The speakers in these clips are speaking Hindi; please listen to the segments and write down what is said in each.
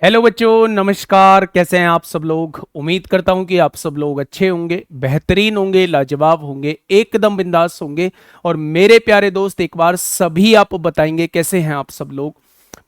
हेलो बच्चों, नमस्कार। कैसे हैं आप सब लोग? उम्मीद करता हूं कि आप सब लोग अच्छे होंगे, बेहतरीन होंगे, लाजवाब होंगे, एकदम बिंदास होंगे। और मेरे प्यारे दोस्त, एक बार सभी आप बताएंगे कैसे हैं आप सब लोग।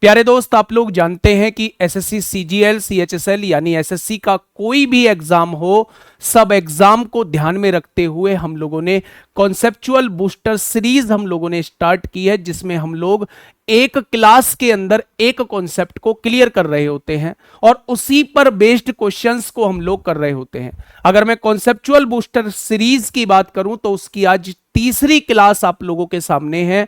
प्यारे दोस्त, आप लोग जानते हैं कि एसएससी सीजीएल सीएचएसएल यानी एसएससी का कोई भी एग्जाम हो, सब एग्जाम को ध्यान में रखते हुए हम लोगों ने कॉन्सेप्चुअल बूस्टर सीरीज हम लोगों ने स्टार्ट की है, जिसमें हम लोग एक क्लास के अंदर एक कॉन्सेप्ट को क्लियर कर रहे होते हैं और उसी पर बेस्ड क्वेश्चंस को हम लोग कर रहे होते हैं। अगर मैं कॉन्सेप्चुअल बूस्टर सीरीज की बात करूं तो उसकी आज तीसरी क्लास आप लोगों के सामने है।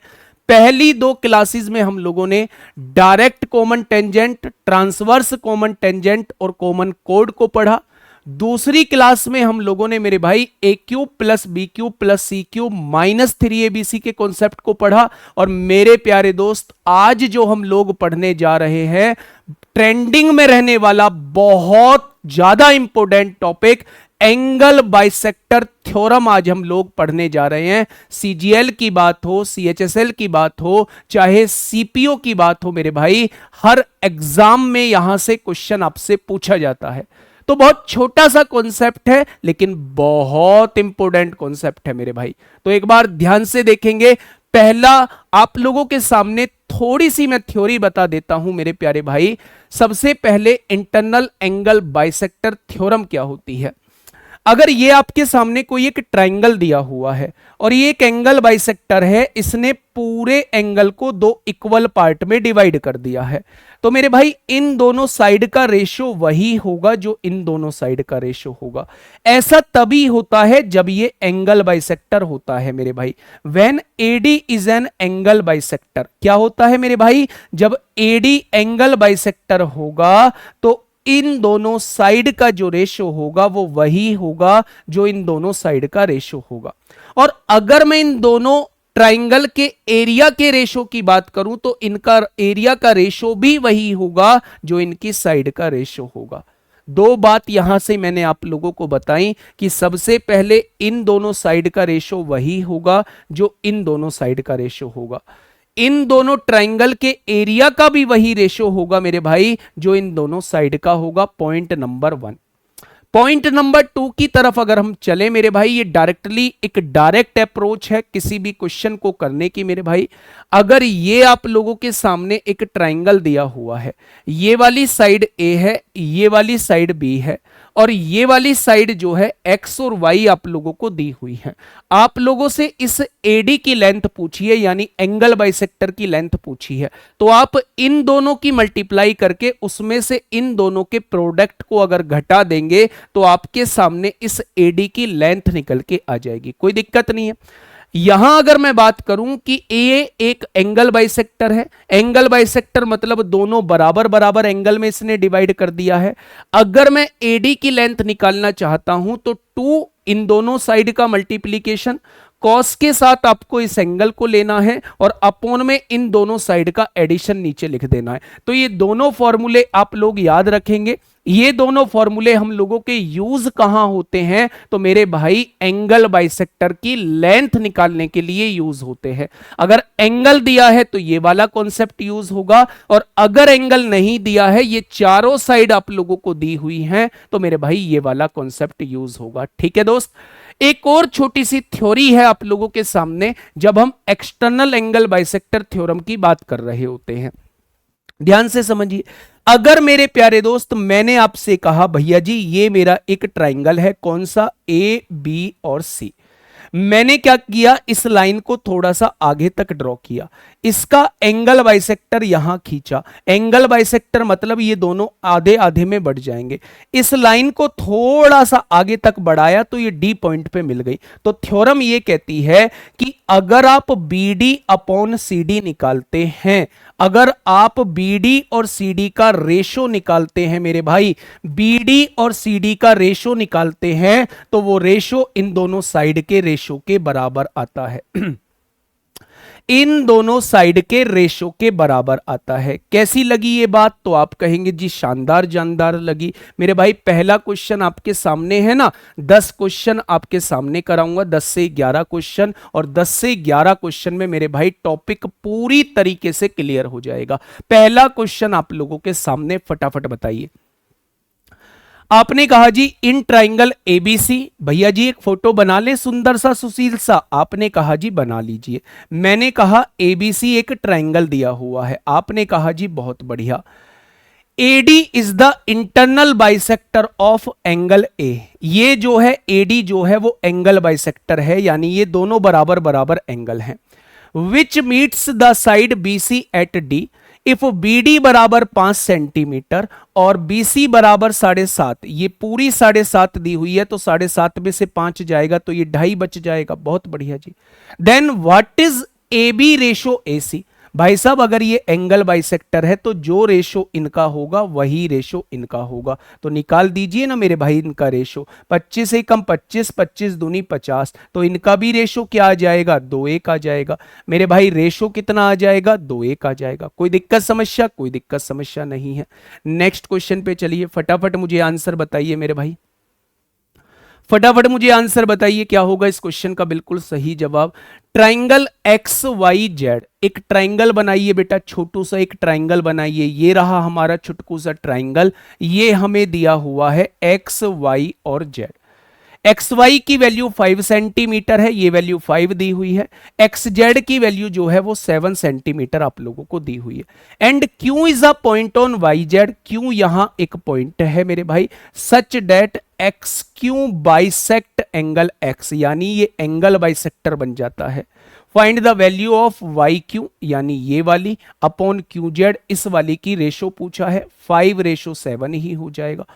पहली दो क्लासेस में हम लोगों ने direct common tangent, transverse common tangent और कॉमन कोड को पढ़ा। दूसरी क्लास में हम लोगों ने मेरे भाई a cube plus b cube plus c cube -3abc के कॉन्सेप्ट को पढ़ा। और मेरे प्यारे दोस्त, आज जो हम लोग पढ़ने जा रहे हैं, ट्रेंडिंग में रहने वाला बहुत ज्यादा important topic angle bisector theorem आज हम लोग पढ़ने जा रहे हैं। सीजीएल की बात हो, सीएचएसएल की बात हो, चाहे सीपीओ की बात हो, मेरे भाई हर एग्जाम में यहां से क्वेश्चन आपसे पूछा जाता है। तो बहुत छोटा सा कॉन्सेप्ट है लेकिन बहुत इंपॉर्टेंट कॉन्सेप्ट है मेरे भाई। तो एक बार ध्यान से देखेंगे। पहला, आप लोगों के सामने थोड़ी सी मैं थ्योरी बता देता हूं मेरे प्यारे भाई। सबसे पहले इंटरनल एंगल बाइसेक्टर थ्योरम क्या होती है। अगर ये आपके सामने कोई एक ट्राइंगल दिया हुआ है और ये एक एंगल बाइसेक्टर है, इसने पूरे एंगल को दो इक्वल पार्ट में डिवाइड कर दिया है, तो मेरे भाई इन दोनों साइड का रेशो वही होगा जो इन दोनों साइड का रेशो होगा। ऐसा तभी होता है जब ये एंगल बाइसेक्टर होता है मेरे भाई। When AD is an angle bisector, क्या होता है मेरे भाई, जब एडी एंगल बाइसेक्टर होगा तो इन दोनों साइड का जो रेशो होगा वो वही होगा जो इन दोनों साइड का रेशो होगा। और अगर मैं इन दोनों ट्राइंगल के एरिया के रेशो की बात करूं तो इनका एरिया का रेशो भी वही होगा जो इनकी साइड का रेशो होगा। दो बात यहां से मैंने आप लोगों को बताई कि सबसे पहले इन दोनों साइड का रेशो वही होगा जो इन दोनों साइड का रेशो होगा। इन दोनों ट्राइंगल के एरिया का भी वही रेशो होगा मेरे भाई जो इन दोनों साइड का होगा। Point number 1। पॉइंट नंबर 2 की तरफ अगर हम चले मेरे भाई, ये डायरेक्टली एक डायरेक्ट अप्रोच है किसी भी क्वेश्चन को करने की मेरे भाई। अगर ये आप लोगों के सामने एक ट्राइंगल दिया हुआ है, ये वाली साइड ए है, ये वाली साइड बी है और ये वाली साइड जो है एक्स और वाई आप लोगों को दी हुई है। आप लोगों से इस एडी की लेंथ पूछी है यानी एंगल बाइसेक्टर की लेंथ पूछी है, तो आप इन दोनों की मल्टीप्लाई करके उसमें से इन दोनों के प्रोडक्ट को अगर घटा देंगे तो आपके सामने इस एडी की लेंथ निकल के आ जाएगी। कोई दिक्कत नहीं है। यहां अगर मैं बात करूं कि ए एक एंगल बाइसेक्टर है, एंगल बाइसेक्टर मतलब दोनों बराबर बराबर एंगल में इसने डिवाइड कर दिया है। अगर मैं एडी की लेंथ निकालना चाहता हूं तो 2 इन दोनों साइड का मल्टीप्लीकेशन, कॉस के साथ आपको इस एंगल को लेना है और अपॉन में इन दोनों साइड का एडिशन नीचे लिख देना है। तो ये दोनों फॉर्मूले आप लोग याद रखेंगे। ये दोनों फॉर्मूले हम लोगों के यूज कहां होते हैं, तो मेरे भाई एंगल बाइसेक्टर की लेंथ निकालने के लिए यूज होते हैं। अगर एंगल दिया है तो ये वाला कॉन्सेप्ट यूज होगा और अगर एंगल नहीं दिया है, ये चारों साइड आप लोगों को दी हुई हैं, तो मेरे भाई ये वाला कॉन्सेप्ट यूज होगा। ठीक है दोस्त। एक और छोटी सी थ्योरी है आप लोगों के सामने जब हम एक्सटर्नल एंगल बाइसेक्टर थ्योरम की बात कर रहे होते हैं। ध्यान से समझिए। अगर मेरे प्यारे दोस्त मैंने आपसे कहा भैया जी ये मेरा एक ट्राइंगल है, कौन सा, ए बी और सी, मैंने क्या किया, इस लाइन को थोड़ा सा आगे तक ड्रॉ किया, इसका एंगल बाइसेक्टर यहां खींचा। एंगल बाइसेक्टर मतलब ये दोनों आधे आधे में बढ़ जाएंगे। इस लाइन को थोड़ा सा आगे तक बढ़ाया तो ये डी पॉइंट पे मिल गई। तो थ्योरम ये कहती है कि अगर आप B D upon C D निकालते हैं, अगर आप बीडी और सीडी का रेशो निकालते हैं मेरे भाई, बीडी और सीडी का रेशो निकालते हैं तो वो रेशो इन दोनों साइड के रेशो के बराबर आता है। इन दोनों साइड के रेशो के बराबर आता है। कैसी लगी ये बात? तो आप कहेंगे जी शानदार जानदार लगी। मेरे भाई पहला क्वेश्चन आपके सामने है ना, 10 क्वेश्चन आपके सामने कराऊंगा, 10 से 11 क्वेश्चन, और 10 से 11 क्वेश्चन में मेरे भाई टॉपिक पूरी तरीके से क्लियर हो जाएगा। पहला क्वेश्चन आप लोगों के सामने, फटाफट बताइए। आपने कहा जी इन ट्राइंगल एबीसी, भैया जी एक फोटो बना ले सुंदर सा सुशील सा, आपने कहा जी बना लीजिए। मैंने कहा एबीसी एक ट्राइंगल दिया हुआ है, आपने कहा जी बहुत बढ़िया। AD is the internal bisector of angle A, ये जो है एडी जो है वो एंगल बाइसेक्टर है, यानी ये दोनों बराबर बराबर एंगल हैं। Which meets the side BC at D, if BD बराबर 5 सेंटीमीटर और बीसी बराबर 7.5, ये पूरी 7.5 दी हुई है तो 7.5 में से 5 जाएगा तो ये 2.5 बच जाएगा। बहुत बढ़िया ji. Then what is a b ratio a c, भाई साहब अगर ये एंगल बाइसेक्टर है तो जो रेशो इनका होगा वही रेशो इनका होगा, तो निकाल दीजिए ना मेरे भाई इनका रेशो। 25 से कम 25, 25 दूनी 50, तो इनका भी रेशो क्या आ जाएगा? 2:1 आ जाएगा। मेरे भाई रेशो कितना आ जाएगा? 2:1 आ जाएगा। कोई दिक्कत समस्या? कोई दिक्कत समस्या नहीं है। नेक्स्ट क्वेश्चन पे चलिए, फटाफट मुझे आंसर बताइए मेरे भाई, फटाफट मुझे आंसर बताइए क्या होगा इस क्वेश्चन का बिल्कुल सही जवाब। ट्राइंगल एक्स वाई जेड, एक ट्राइंगल बनाइए बेटा, छोटू सा एक ट्राइंगल बनाइए। ये रहा हमारा छोटकू सा ट्राइंगल, ये हमें दिया हुआ है एक्स वाई और जेड। एक्स वाई की वैल्यू 5 सेंटीमीटर है, ये वैल्यू 5 दी हुई है। एक्स जेड की वैल्यू जो है वो 7 सेंटीमीटर आप लोगों को दी हुई है। And q is a point on y z, q यहां एक पॉइंट है मेरे भाई, such that x q bisect angle x, यानी ये एंगल बाइसेक्टर बन जाता है। Find the value of y q, यानी ये वाली अपॉन क्यू जेड, इस वाली की रेशो पूछा है, 5:7 ही हो जाएगा।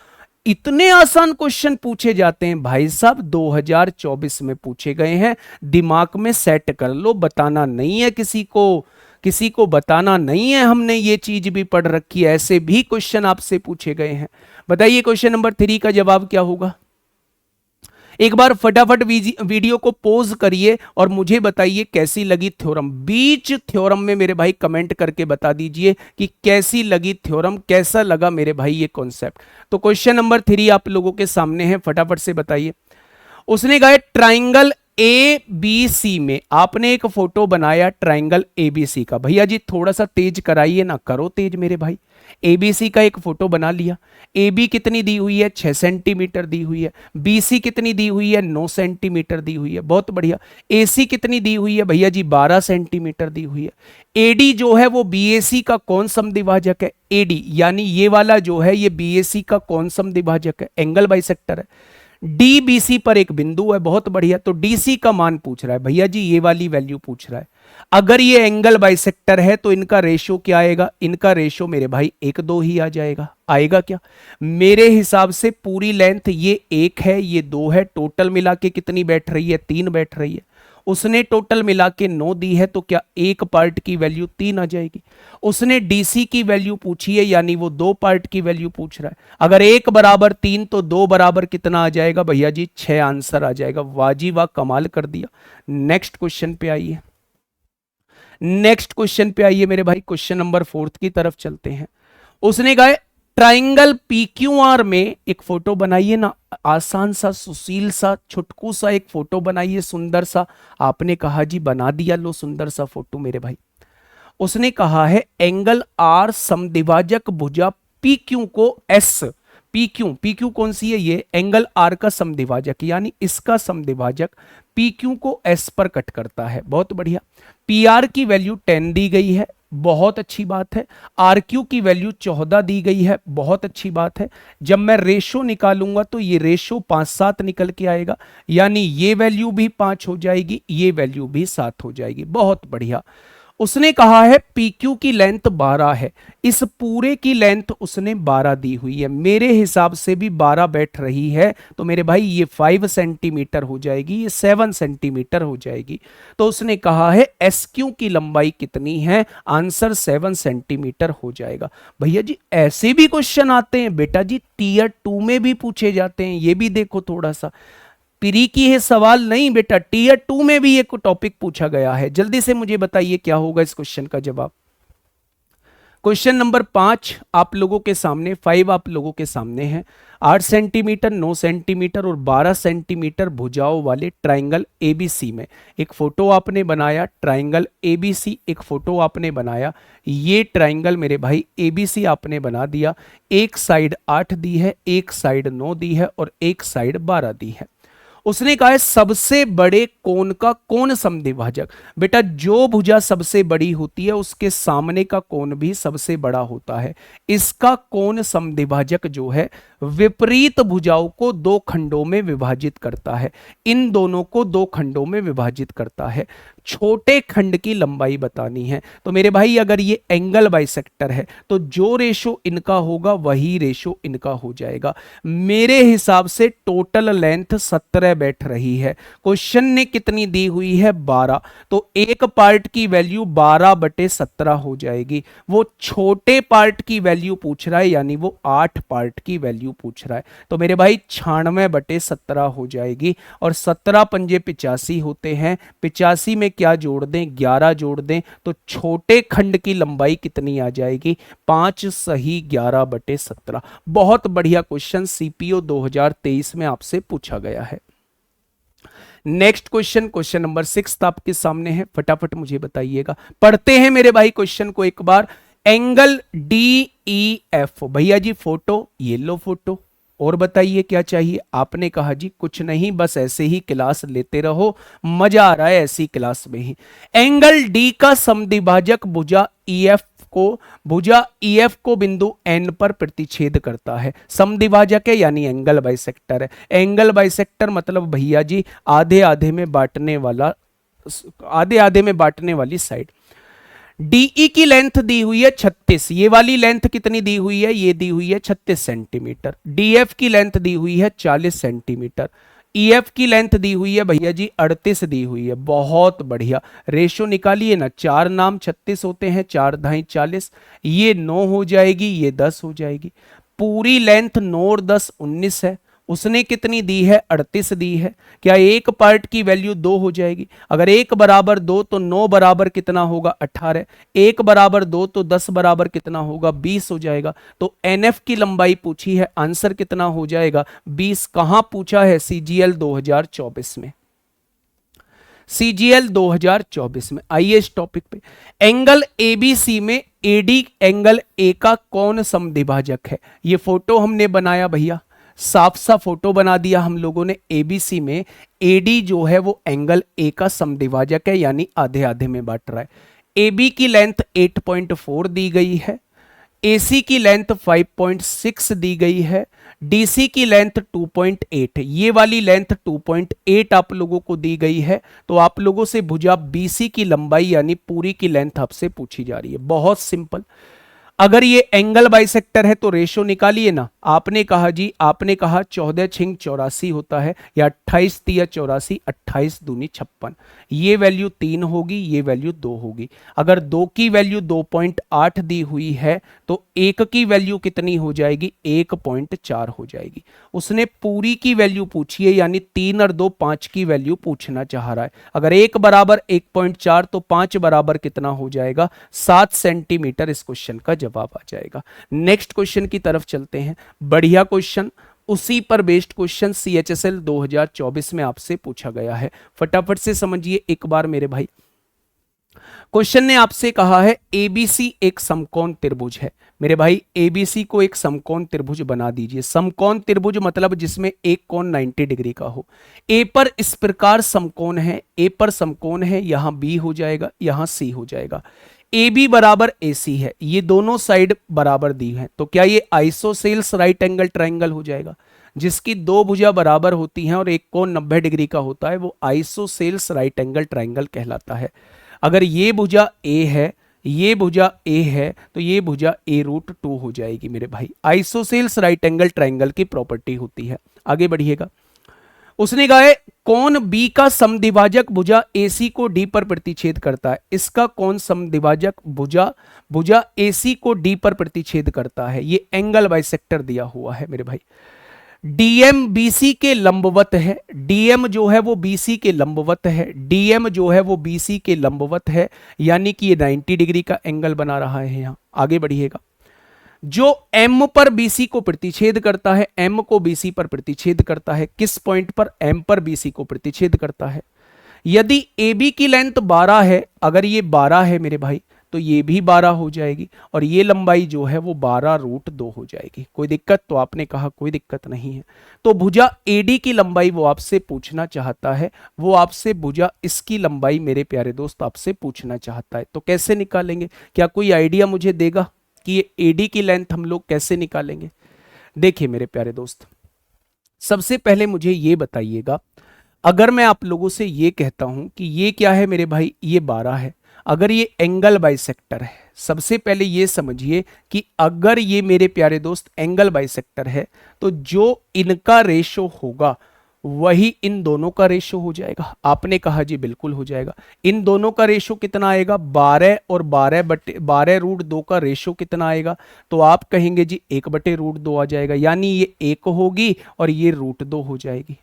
इतने आसान क्वेश्चन पूछे जाते हैं भाई साहब, 2024 में पूछे गए हैं। दिमाग में सेट कर लो, बताना नहीं है किसी को, किसी को बताना नहीं है, हमने ये चीज भी पढ़ रखी है, ऐसे भी क्वेश्चन आपसे पूछे गए हैं। बताइए क्वेश्चन नंबर 3 का जवाब क्या होगा? एक बार फटाफट वीडियो को पॉज करिए और मुझे बताइए कैसी लगी थ्योरम। बीच थ्योरम में मेरे भाई कमेंट करके बता दीजिए कि कैसी लगी थ्योरम, कैसा लगा मेरे भाई ये कॉन्सेप्ट। तो क्वेश्चन नंबर 3 आप लोगों के सामने है, फटाफट से बताइए। उसने कहा ट्राइंगल ए बी सी में, आपने एक फोटो बनाया ट्राइंगल ए बी सी का। भैया जी थोड़ा सा तेज कराइए ना, करो तेज मेरे भाई। एबीसी का एक फोटो बना लिया। ए बी कितनी दी हुई है? 6 सेंटीमीटर दी हुई है। बी सी कितनी दी हुई है? 9 सेंटीमीटर दी हुई है। बहुत बढ़िया। ए सी कितनी दी हुई है भैया जी? 12 सेंटीमीटर दी हुई है। एडी जो है वो बीएसी का कौन समद्विभाजक है? एडी यानी ये वाला जो है ये बीएसी का कौन समद्विभाजक है? एंगल बाइसेक्टर है। डीबीसी पर एक बिंदु है, बहुत बढ़िया। तो डीसी का मान पूछ रहा है भैया जी, ये वाली वैल्यू पूछ रहा है। अगर ये एंगल बाइसेक्टर है तो इनका रेशो क्या आएगा? इनका रेशो मेरे भाई 1:2 ही आ जाएगा। आएगा क्या? मेरे हिसाब से पूरी लेंथ ये 1 है, ये 2 है, टोटल मिला के कितनी बैठ रही है? 3 बैठ रही है। उसने टोटल मिला के 9 दी है, तो क्या एक पार्ट की वैल्यू 3 आ जाएगी? उसने डीसी की वैल्यू पूछी है, यानी वो 2 पार्ट की वैल्यू पूछ रहा है। अगर 1 बराबर 3 तो 2 बराबर कितना आ जाएगा भैया जी? 6 आंसर आ जाएगा। वाजी वाह, कमाल कर दिया। नेक्स्ट क्वेश्चन पे आइए, नेक्स्ट क्वेश्चन पे आइए मेरे भाई। क्वेश्चन नंबर 4 की तरफ चलते हैं। उसने कहा ट्राइंगल पीक्यूआर में एक फोटो बनाइए ना, आसान सा सुशील सा छुटकू सा एक फोटो बनाइए सुंदर सा। आपने कहा जी बना दिया, लो सुंदर सा फोटो मेरे भाई। उसने कहा है एंगल आर समद्विभाजक भुजा पी क्यू को एस, पी क्यू कौन सी है? ये एंगल आर का समद्विभाजक, यानी इसका समद्विभाजक पी क्यू को एस पर कट करता है। बहुत बढ़िया। पी आर की वैल्यू 10 दी गई है, बहुत अच्छी बात है। आर क्यू की वैल्यू 14 दी गई है, बहुत अच्छी बात है। जब मैं रेशो निकालूंगा तो ये रेशो 5-7 निकल के आएगा, यानी ये वैल्यू भी 5 हो जाएगी, ये वैल्यू भी 7 हो जाएगी। बहुत बढ़िया। उसने कहा है PQ की लेंथ 12 है, इस पूरे की लेंथ उसने 12 दी हुई है। मेरे हिसाब से भी 12 बैठ रही है, तो मेरे भाई ये 5 सेंटीमीटर हो जाएगी, ये 7 सेंटीमीटर हो जाएगी। तो उसने कहा है SQ की लंबाई कितनी है? आंसर 7 सेंटीमीटर हो जाएगा। भैया जी ऐसे भी क्वेश्चन आते हैं बेटा जी, Tier 2 में भी पूछे जाते हैं, ये भी देखो थोड़ा सा। प्री की है सवाल नहीं बेटा, टीयर 2 में भी एक टॉपिक पूछा गया है। जल्दी से मुझे बताइए क्या होगा इस क्वेश्चन का जवाब। क्वेश्चन नंबर 5 आप लोगों के सामने, 5 आप लोगों के सामने है। 8 सेंटीमीटर, 9 सेंटीमीटर और 12 सेंटीमीटर भुजाओं वाले ट्राइंगल एबीसी में एक फोटो आपने बनाया। ट्राइंगल एबीसी एक फोटो आपने बनाया। ये ट्राइंगल मेरे भाई एबीसी आपने बना दिया। एक साइड 8 दी है, एक साइड 9 दी है और एक साइड 12 दी है। उसने कहा है सबसे बड़े कोण का कोण समद्विभाजक। बेटा जो भुजा सबसे बड़ी होती है उसके सामने का कोण भी सबसे बड़ा होता है। इसका कोण समद्विभाजक जो है विपरीत भुजाओं को दो खंडों में विभाजित करता है। इन दोनों को दो खंडों में विभाजित करता है। छोटे खंड की लंबाई बतानी है। तो मेरे भाई अगर ये एंगल बाइसेक्टर है तो जो रेशो इनका होगा वही रेशो इनका हो जाएगा। मेरे हिसाब से टोटल लेंथ 17 बैठ रही है। क्वेश्चन ने कितनी दी हुई है 12, तो एक पार्ट की वैल्यू 12/17 हो जाएगी। वो छोटे पार्ट की वैल्यू पूछ रहा है यानी वो 8 पार्ट की वैल्यू पूछ रहा है। तो मेरे भाई 96/17 हो जाएगी। और 17 पंजे 85 होते हैं। 85 में क्या जोड़ दें, 11 जोड़ दें तो छोटे खंड की लंबाई कितनी आ जाएगी 5 सही 11/17। बहुत बढ़िया क्वेश्चन सीपीओ 2023 में आपसे पूछा गया है। नेक्स्ट क्वेश्चन, क्वेश्चन नंबर 6 आपके सामने है, फटाफट मुझे बताइएगा। पढ़ते हैं मेरे भाई क्वेश्चन को एक बार। एंगल डी ई एफ, भैया जी फोटो, ये लो फोटो, और बताइए क्या चाहिए। आपने कहा जी कुछ नहीं, बस ऐसे ही क्लास लेते रहो, मजा आ रहा है ऐसी क्लास में ही। एंगल डी का समद्विभाजक भुजा ईएफ को बिंदु एन पर प्रतिच्छेद करता है। समद्विभाजक है यानी एंगल बाइसेक्टर है। एंगल बाइसेक्टर मतलब भैया जी आधे आधे में बांटने वाला, आधे आधे में बांटने वाली साइड। डीई की लेंथ दी हुई है 36, ये वाली लेंथ कितनी दी हुई है, ये दी हुई है 36 सेंटीमीटर। डीएफ की लेंथ दी हुई है 40 सेंटीमीटर। ईएफ की लेंथ दी हुई है भैया जी 38 दी हुई है। बहुत बढ़िया, रेशो निकालिए ना, 4 नाम 36 होते हैं, 4 धाई 40, ये 9 हो जाएगी, ये 10 हो जाएगी। पूरी लेंथ 9 और 10 19 है। उसने कितनी दी है 38 दी है। क्या एक पार्ट की वैल्यू 2 हो जाएगी। अगर 1 बराबर 2 तो 9 बराबर कितना होगा 18। 1 बराबर 2 तो 10 बराबर कितना होगा 20 हो जाएगा। तो एनएफ की लंबाई पूछी है, आंसर कितना हो जाएगा 20। कहां पूछा है, सीजीएल 2024 में, सीजीएल 2024 में। आइए इस टॉपिक पे। एंगल एबीसी में एडी एंगल ए का कौन समद्विभाजक है। ये फोटो हमने बनाया भैया, साफ सा फोटो बना दिया हम लोगों ने। एबीसी में एडी जो है वो एंगल ए का समद्विभाजक है यानी आधे आधे में बांट रहा है। एबी की लेंथ 8.4 दी गई है, एसी की लेंथ 5.6 दी गई है, डीसी की लेंथ 2.8, ये वाली लेंथ 2.8 आप लोगों को दी गई है। तो आप लोगों से भुजा बीसी की लंबाई यानी पूरी की लेंथ आपसे पूछी जा रही है। बहुत सिंपल। अगर ये एंगल बाइसेक्टर है तो रेशो निकालिए ना। आपने कहा जी, आपने कहा 14 छिंग 84 होता है या 28 तिया 84, 28 दूनी 56। ये वैल्यू 3 होगी, ये वैल्यू 2 होगी। अगर 2 की वैल्यू 2.8 दी हुई है तो 1 की वैल्यू कितनी हो जाएगी 1.4 हो जाएगी। उसने पूरी की वैल्यू पूछी है यानी 3 और 2 5 की वैल्यू पूछना चाह रहा है। अगर 1 बराबर 1.4 तो 5 बराबर कितना हो जाएगा 7 सेंटीमीटर। इस क्वेश्चन का जवाब आ जाएगा। नेक्स्ट क्वेश्चन की तरफ चलते हैं। बढ़िया क्वेश्चन, उसी पर बेस्ड क्वेश्चन सीएचएसएल 2024 में आपसे पूछा गया है। फटाफट से समझिए एक बार मेरे भाई। क्वेश्चन ने आपसे कहा है एबीसी एक समकोण त्रिभुज है। मेरे भाई एबीसी को एक समकोण त्रिभुज बना दीजिए। समकोण त्रिभुज मतलब जिसमें एक कोण 90 डिग्री का हो। ए पर इस प्रकार समकोण है, ए पर समकोण है, यहां बी हो जाएगा, यहां सी हो जाएगा। ए बी बराबर ए सी है, ये दोनों साइड बराबर दी है। तो क्या ये आइसोसेल्स राइट एंगल ट्राइंगल हो जाएगा। जिसकी दो भुजा बराबर होती हैं और एक कोण 90 डिग्री का होता है वो आइसोसेल्स राइट एंगल ट्राइंगल कहलाता है। अगर ये भुजा ए है, ये भुजा ए है तो ये भुजा a√2 हो जाएगी मेरे भाई। आइसोसेल्स राइट एंगल ट्राइंगल की प्रॉपर्टी होती है। आगे बढ़िएगा। उसने कहा है कोण बी का समद्विभाजक भुजा AC को D पर प्रतिच्छेद करता है। इसका कोण समद्विभाजक भुजा AC को D पर प्रतिच्छेद करता है। ये एंगल बाइसेक्टर दिया हुआ है मेरे भाई। डीएम बीसी के लंबवत है, डीएम जो है वो बीसी के लंबवत है, डीएम जो है वो बीसी के लंबवत है, यानी कि ये 90 डिग्री का एंगल बना रहा है। यहां आगे बढ़िएगा, जो एम पर बीसी को प्रतिच्छेद करता है, एम को बीसी पर प्रतिच्छेद करता है, किस पॉइंट पर? एम पर बीसी को प्रतिच्छेद करता है। यदि ए बी की लेंथ 12 है, अगर ये 12 है मेरे भाई, तो ये भी 12 हो जाएगी और ये लंबाई जो है वो 12√2 हो जाएगी। कोई दिक्कत? तो आपने कहा कोई दिक्कत नहीं है। तो भुजा एडी की लंबाई वो आपसे पूछना चाहता है, वो आपसे भुजा इसकी लंबाई मेरे प्यारे दोस्त आपसे पूछना चाहता है। तो कैसे निकालेंगे? क्या कोई आइडिया मुझे देगा कि ये एडी की लेंथ हम लोग कैसे निकालेंगे? देखिए मेरे प्यारे दोस्त, सबसे पहले मुझे ये बताइएगा, अगर मैं आप लोगों से ये कहता हूं कि ये क्या है मेरे भाई, ये 12 है, अगर ये एंगल बाइसेक्टर है, सबसे पहले ये समझिए कि अगर ये मेरे प्यारे दोस्त एंगल बाइसेक्टर है, तो जो इनका रेशो होगा वही इन दोनों का रेशो हो जाएगा। आपने कहा जी बिल्कुल हो जाएगा। इन दोनों का रेशो कितना आएगा? 12 और 12/√2 का रेशो कितना आएगा? तो आप कहेंगे जी 1/√2 आ जाएगा, यानी ये 1 होगी और ये √2 हो जाएगी।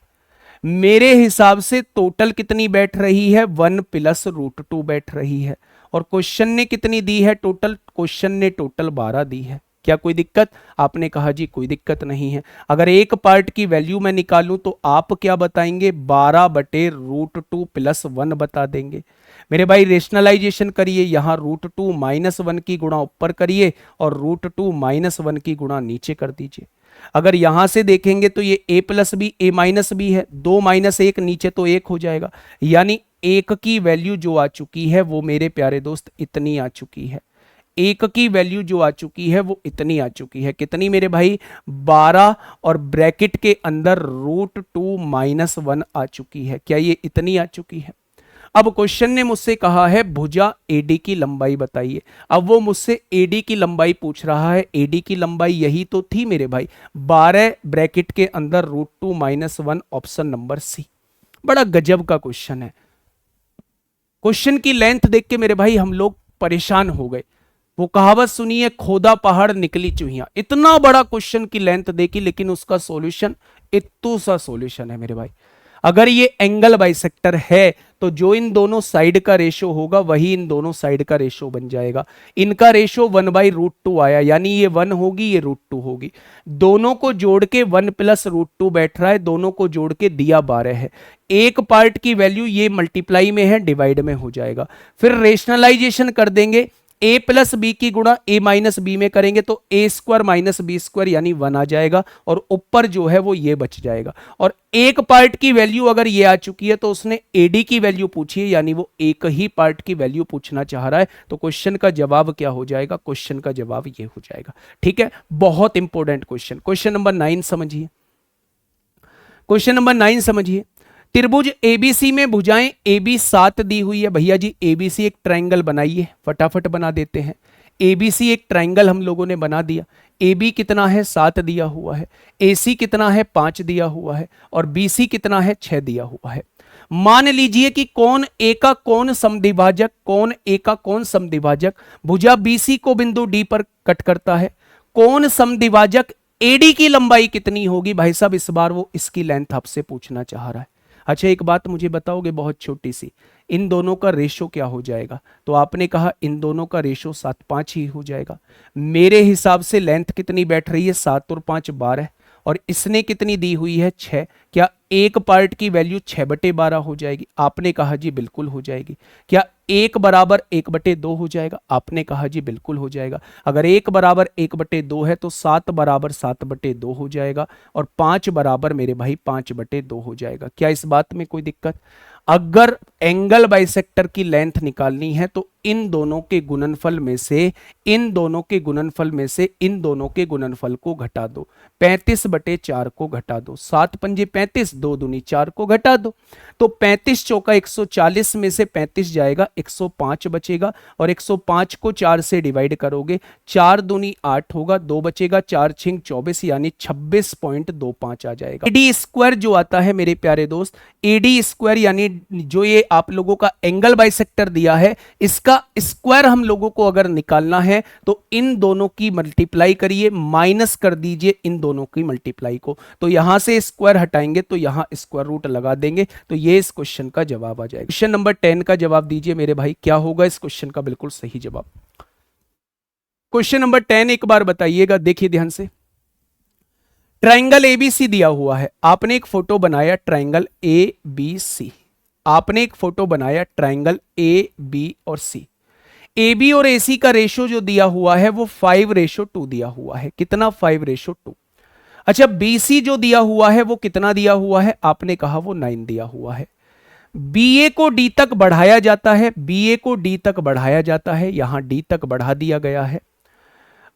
मेरे हिसाब से टोटल कितनी बैठ रही है? 1 + √2 बैठ रही है। और क्वेश्चन ने कितनी दी है टोटल? क्वेश्चन ने टोटल 12 दी है। क्या कोई दिक्कत? आपने कहा जी कोई दिक्कत नहीं है। अगर एक पार्ट की वैल्यू मैं निकालूं तो आप क्या बताएंगे? 12/√2 + 1 बता देंगे। मेरे भाई रेशनलाइजेशन करिए, यहां √2 - 1 की गुणा ऊपर करिए और √2 - 1 की गुणा नीचे कर दीजिए। अगर यहां से देखेंगे तो ये a + b a - b है, 2 - 1 नीचे तो 1 हो जाएगा, यानी 1 की वैल्यू जो आ चुकी है वो मेरे प्यारे दोस्त इतनी आ चुकी है। 1 की वैल्यू जो आ चुकी है वो इतनी आ चुकी है। कितनी मेरे भाई? 12 और ब्रैकेट के अंदर √2 - 1 आ चुकी है। क्या ये इतनी आ चुकी है? अब क्वेश्चन ने मुझसे कहा है भुजा एडी की लंबाई बताइए। अब वो मुझसे एडी की लंबाई पूछ रहा है। एडी की लंबाई यही तो थी मेरे भाई, 12 ब्रैकेट के अंदर √2 - 1, ऑप्शन नंबर सी। बड़ा गजब का क्वेश्चन है। क्वेश्चन की लेंथ देख के मेरे भाई हम लोग परेशान हो गए। वो कहावत सुनिए, खोदा पहाड़ निकली चूहियां। इतना बड़ा क्वेश्चन की लेंथ देखी, लेकिन उसका सॉल्यूशन इत्तू सा सॉल्यूशन है मेरे भाई। अगर ये एंगल बाइसेक्टर है तो जो इन दोनों साइड का रेशो होगा वही इन दोनों साइड का रेशो बन जाएगा। इनका रेशो 1/√2 आया, यानी ये 1 होगी, ये √2 होगी। दोनों को जोड़ के 1 + √2 बैठ रहा है, दोनों को जोड़ के दिया 12 है। एक पार्ट की वैल्यू ये मल्टीप्लाई में है, डिवाइड में हो जाएगा। फिर रेशनलाइजेशन कर देंगे, a + b की गुणा a - b में करेंगे तो a² - b² यानी 1 आ जाएगा और ऊपर जो है वो ये बच जाएगा। और एक पार्ट की वैल्यू अगर ये आ चुकी है तो उसने AD की वैल्यू पूछी है, यानी वो एक ही पार्ट की वैल्यू पूछना चाह रहा है। तो क्वेश्चन का जवाब क्या हो जाएगा? क्वेश्चन का जवाब ये हो जाएगा। ठीक है, बहुत इंपॉर्टेंट क्वेश्चन। क्वेश्चन नंबर 9 समझिए। क्वेश्चन नंबर 9 समझिए। त्रिभुज एबीसी में भुजाएं AB 7 दी हुई है। भैया जी एबीसी एक ट्रायंगल बनाइए, फटाफट बना देते हैं। एबीसी एक ट्रायंगल हम लोगों ने बना दिया। AB कितना है? 7 दिया हुआ है। AC कितना है? 5 दिया हुआ है। और BC कितना है? 6 दिया हुआ है। मान लीजिए कि कौन A का कौन समद्विभाजक, कौन A का कौन समद्विभाजक भुजा BC को बिंदु D पर कट करता है। कौन समद्विभाजक AD की लंबाई कितनी होगी? भाई साहब इस बार वो इसकी लेंथ आपसे पूछना चाह रहा है। अच्छा एक बात मुझे बताओगे बहुत छोटी सी, इन दोनों का रेशो क्या हो जाएगा? तो आपने कहा इन दोनों का रेशो 7/5 ही हो जाएगा। मेरे हिसाब से लेंथ कितनी बैठ रही है? 7 और 5 12, और इसने कितनी दी हुई है? 6। क्या एक पार्ट की वैल्यू 6/12 हो जाएगी? आपने कहा जी बिल्कुल हो जाएगी। क्या 1 = 1/2 हो जाएगा? आपने कहा जी बिल्कुल हो जाएगा। अगर 1 = 1/2 है तो 7 = 7/2 हो जाएगा और 5 = मेरे भाई 5/2 हो जाएगा। क्या इस बात में कोई दिक्कत? अगर एंगल बाइसेक्टर की लेंथ निकालनी है तो इन दोनों के गुणनफल में से इन दोनों के गुणनफल को घटा दो। 35/4 को घटा दो। 7 × 5 = 35, 2 दूनी 4 को घटा दो। तो 35 चौका 140 में से 35 जाएगा, 105 बचेगा और 105 को 4 से डिवाइड करोगे, 4 दूनी 8 होगा, 2 बचेगा, 4 × 6 = 24 यानी 26.25 आ जाएगा। AD² जो आता है मेरे प्यारे दोस्त, AD² यानी जो ये आप लोगों का एंगल बाइसेक्टर दिया है, इसका स्क्वायर हम लोगों को अगर निकालना है तो इन दोनों की मल्टीप्लाई करिए, माइनस कर दीजिए इन दोनों की मल्टीप्लाई को, तो यहां से स्क्वायर हटाएंगे तो यहां स्क्वायर रूट लगा देंगे, तो ये इस क्वेश्चन का जवाब आ जाएगा। क्वेश्चन नंबर 10 का जवाब दीजिए मेरे भाई, क्या होगा इस क्वेश्चन का बिल्कुल सही जवाब। क्वेश्चन नंबर 10 एक बार बताइएगा, देखिए ध्यान से। ट्राइंगल एबीसी दिया हुआ है, आपने एक फोटो बनाया ट्राइंगल ए बी सी, आपने एक फोटो बनाया ट्राइंगल ए बी और सी। ए बी और ए सी का रेशो जो दिया हुआ है वो 5:2 दिया हुआ है, कितना 5:2। अच्छा बी सी जो दिया हुआ है वो कितना दिया हुआ है, आपने कहा वो 9 दिया हुआ है। बी ए को डी तक बढ़ाया जाता है, बी ए को डी तक बढ़ाया जाता है, यहां डी तक बढ़ा दिया गया है।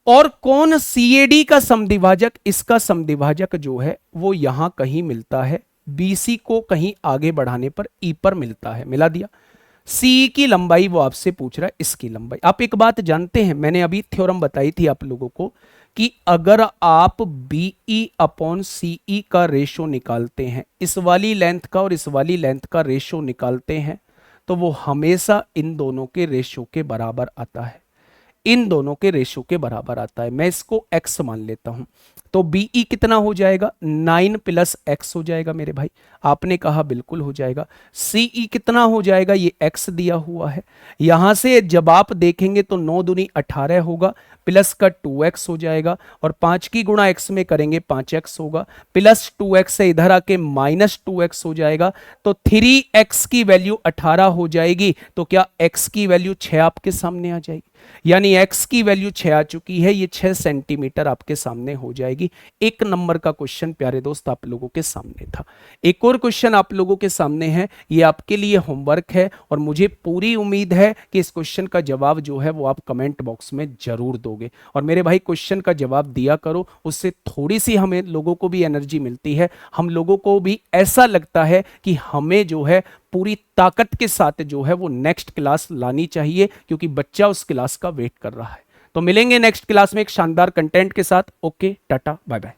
और कौन सीएडी का समद्विभाजक, इसका समद्विभाजक जो है वो यहां कहीं मिलता है, बीसी को कहीं आगे बढ़ाने पर ई पर मिलता है, मिला दिया। सी की लंबाई वो आपसे पूछ रहा है, इसकी लंबाई। आप एक बात जानते हैं, मैंने अभी थ्योरम बताई थी आप लोगों को कि अगर आप बीई अपॉन सीई का रेशो निकालते हैं, इस वाली लेंथ का और इस वाली लेंथ का रेशो निकालते हैं, तो वो हमेशा इन दोनों के रेशो के बराबर आता है, इन दोनों के रेशो के बराबर आता है। मैं इसको x मान लेता हूं, तो बीई कितना हो जाएगा, 9 + x हो जाएगा मेरे भाई, आपने कहा बिल्कुल हो जाएगा। सीई कितना हो जाएगा, ये x दिया हुआ है, यहां से जब आप देखेंगे तो 9 दूनी 18 होगा, प्लस का 2x हो जाएगा, और 5 की गुणा x में करेंगे 5x होगा, प्लस 2x से इधर आके -2x हो जाएगा, तो 3x की वैल्यू 18 हो जाएगी, तो क्या x की वैल्यू 6 आपके सामने आ जाएगी, यानी x की वैल्यू 6 आ चुकी है, ये 6 सेंटीमीटर आपके सामने हो जाएगी। एक नंबर का क्वेश्चन प्यारे दोस्त आप लोगों के सामने था। एक और क्वेश्चन आप लोगों के सामने है, ये आपके लिए होमवर्क है, और मुझे पूरी उम्मीद है कि इस क्वेश्चन का जवाब जो है वो आप कमेंट बॉक्स में जरूर दोगे। और मेरे भाई क्वेश्चन का जवाब दिया करो, उससे थोड़ी सी हमें लोगों को भी एनर्जी मिलती है, हम लोगों को भी ऐसा लगता है कि हमें जो है पूरी ताकत के साथ जो है वो नेक्स्ट क्लास लानी चाहिए, क्योंकि बच्चा उस क्लास का वेट कर रहा है। तो मिलेंगे नेक्स्ट क्लास में एक शानदार कंटेंट के साथ। Okay, tata, bye bye.